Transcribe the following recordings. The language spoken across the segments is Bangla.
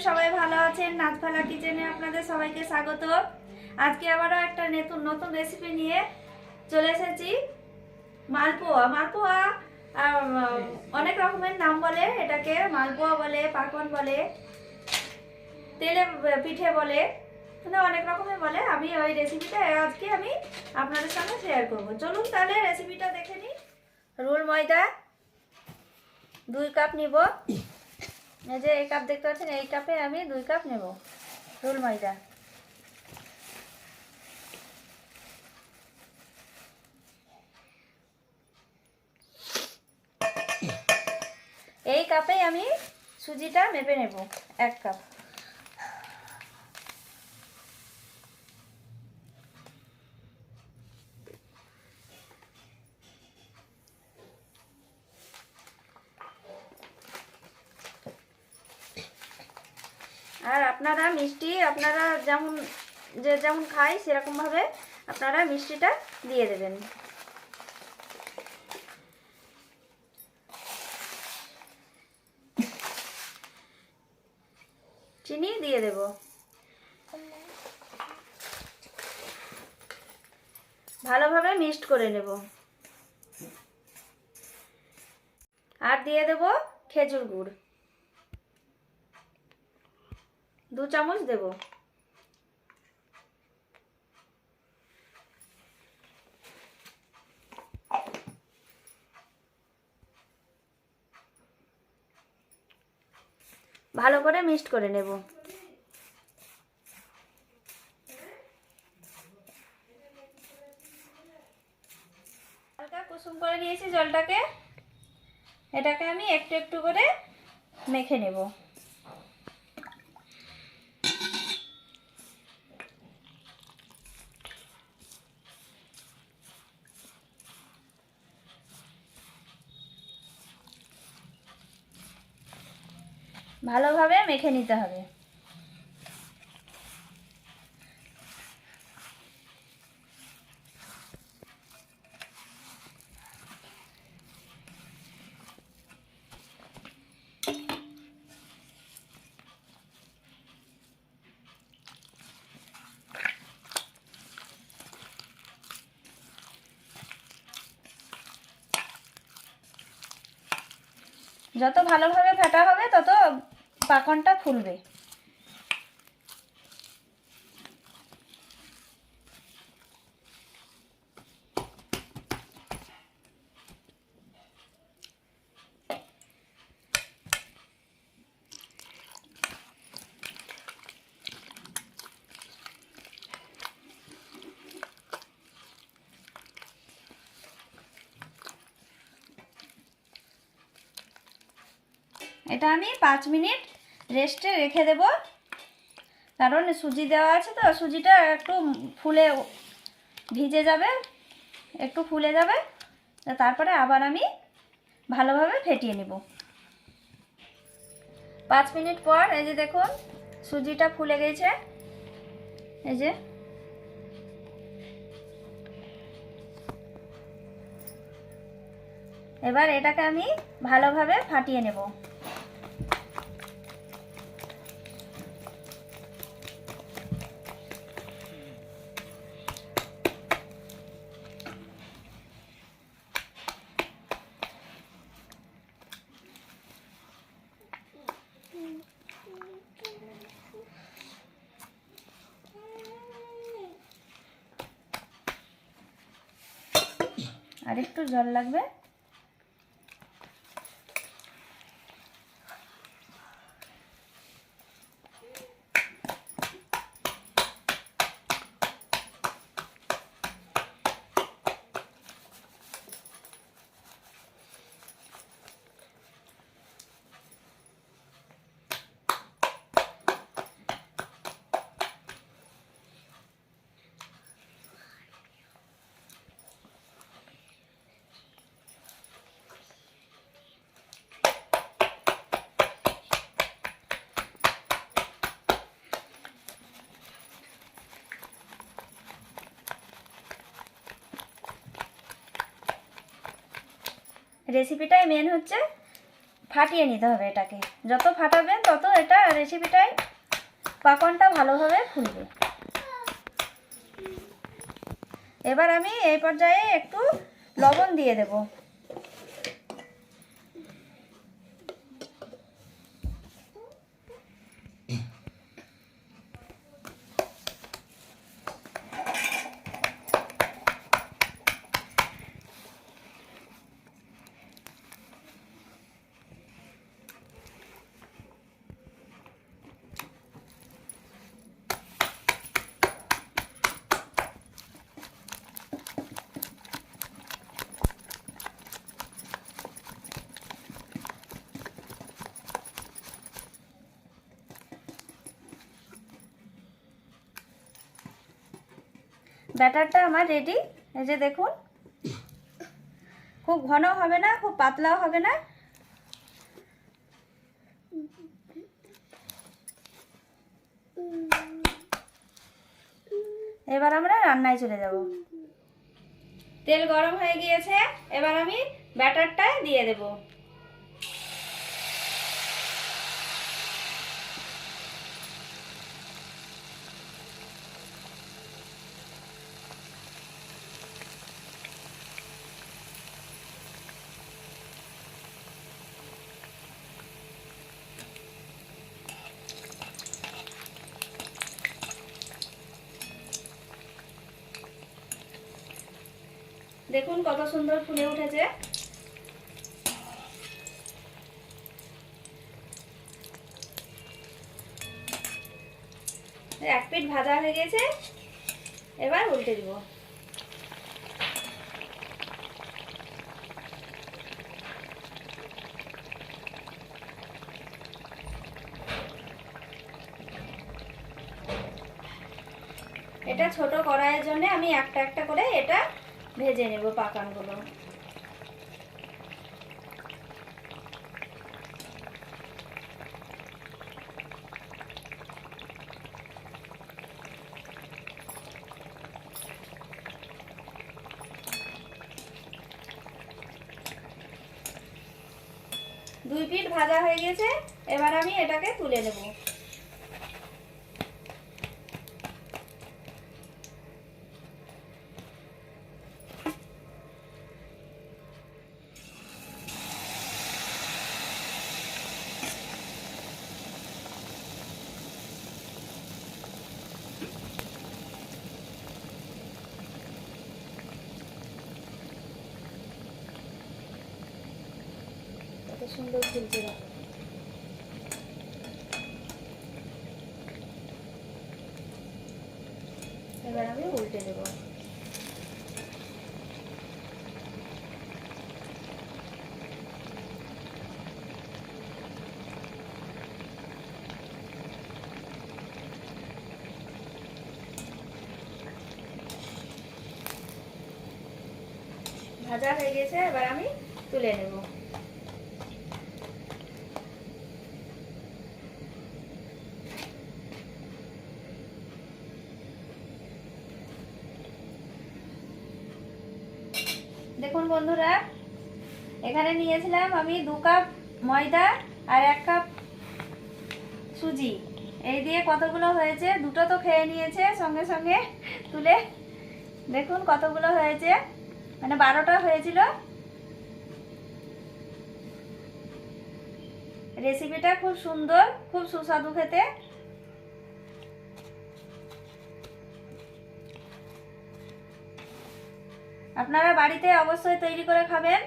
সবাই ভালো আছেন। নাচভালা কিচেনে আপনাদের সবাইকে স্বাগত। আজকে আবারও একটা নতুন রেসিপি নিয়ে চলে এসেছি। মালপোয়া। মালপোয়া অনেক রকমের নাম বলে, এটাকে মালপোয়া বলে, পাকন বলে, তেলে পিঠে বলে, মানে অনেক রকমের বলে। আমি ওই রেসিপিটা আজকে আমি আপনাদের সঙ্গে শেয়ার করব। চলুন তাহলে রেসিপিটা দেখে নিই। রোল ময়দা 2 কাপ নিব। এই যে এই কাপ দেখতে পাচ্ছেন, এই কাপে আমি 2 কাপ নেব রোল ময়দা। এই কাপে আমি সুজিটা মেপে নেব 1 কাপ। আর আপনারা মিষ্টি আপনারা যেমন খাই সেরকম ভাবে আপনারা মিষ্টিটা দিয়ে দেবেন। চিনি দিয়ে দেব। ভালোভাবে মিক্সড করে নেব। আর দিয়ে দেব খেজুর গুড় 2 চামচ দেব। ভালো করে মিক্সড করে নেব। হালকা কুসুম করে নিয়েছি জলটাকে। এটাকে আমি একটু একটু করে মেখে নেব। ভালোভাবে মেখে নিতে হবে। যত ভালোভাবে ফেটা হবে তত পাকনটা ফুলবে। এটা আমি 5 মিনিট রেস্টে রেখে দেব, কারণ সুজি দেওয়া আছে তো সুজিটা একটু ফুলে ভিজে যাবে, একটু ফুলে যাবে। তারপরে আবার আমি ভালোভাবে ফেটিয়ে নেব। 5 মিনিট পর এই যে দেখুন সুজিটা ফুলে গেছে। এই যে এবার এটাকে আমি ভালোভাবে ফাটিয়ে নেব। আর একটু জল লাগবে। রেসিপিটাই মেন হচ্ছে ফাটিয়ে নিতে হবে এটাকে। যত ফাটাবেন তত এটা রেসিপিটাই পাকনটা ভালোভাবে ফুলবে। এবার আমি এই পর্যায়ে একটু লবণ দিয়ে দেব। ব্যাটারটা আমার রেডি। এই যে দেখুন, খুব ঘন হবে না, খুব পাতলাও হবে না। এবার আমরা রান্নায় চলে যাব। তেল গরম হয়ে গিয়েছে, এবার আমি ব্যাটারটা দিয়ে দেব। দেখুন কত সুন্দর ফুলে উঠেছে। এক পিঠ ভাজা হয়ে গেছে, এবার উল্টে দিব। এটা ছোট কড়াইয়ের জন্য আমি একটা একটা করে এটা ভেজে নেব পাকানগুলো। দুই পিঠ ভাজা হয়ে গেছে, এবার আমি এটাকে তুলে নেব। কত সুন্দর ফুলছে না। এবার আমি উল্টে দেব। ভাজা হয়ে গেছে, এবার আমি তুলে নেব। দেখুন বন্ধুরা, এখানে নিয়েছিলাম আমি 2 কাপ ময়দা আর 1 কাপ সুজি। এই দিয়ে কতগুলো হয়েছে, দুটো তো খেয়ে নিয়েছে সঙ্গে সঙ্গে তুলে। দেখুন কতগুলো হয়েছে, মানে 12টা হয়েছিল। রেসিপিটা খুব সুন্দর, খুব সুস্বাদু খেতে। আপনারা বাড়িতে অবশ্যই তৈরি করে খাবেন,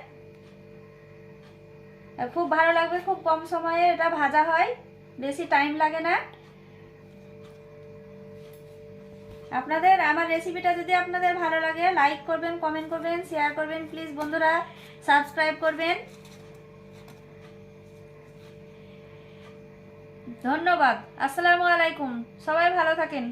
খুব ভালো লাগবে। খুব কম সময়ে এটা ভাজা হয়, বেশি টাইম লাগে না। আপনাদের আমার রেসিপিটা যদি আপনাদের ভালো লাগে, লাইক করবেন, কমেন্ট করবেন, শেয়ার করবেন। প্লিজ বন্ধুরা সাবস্ক্রাইব করবেন। ধন্যবাদ। আসসালামু আলাইকুম। সবাই ভালো থাকেন।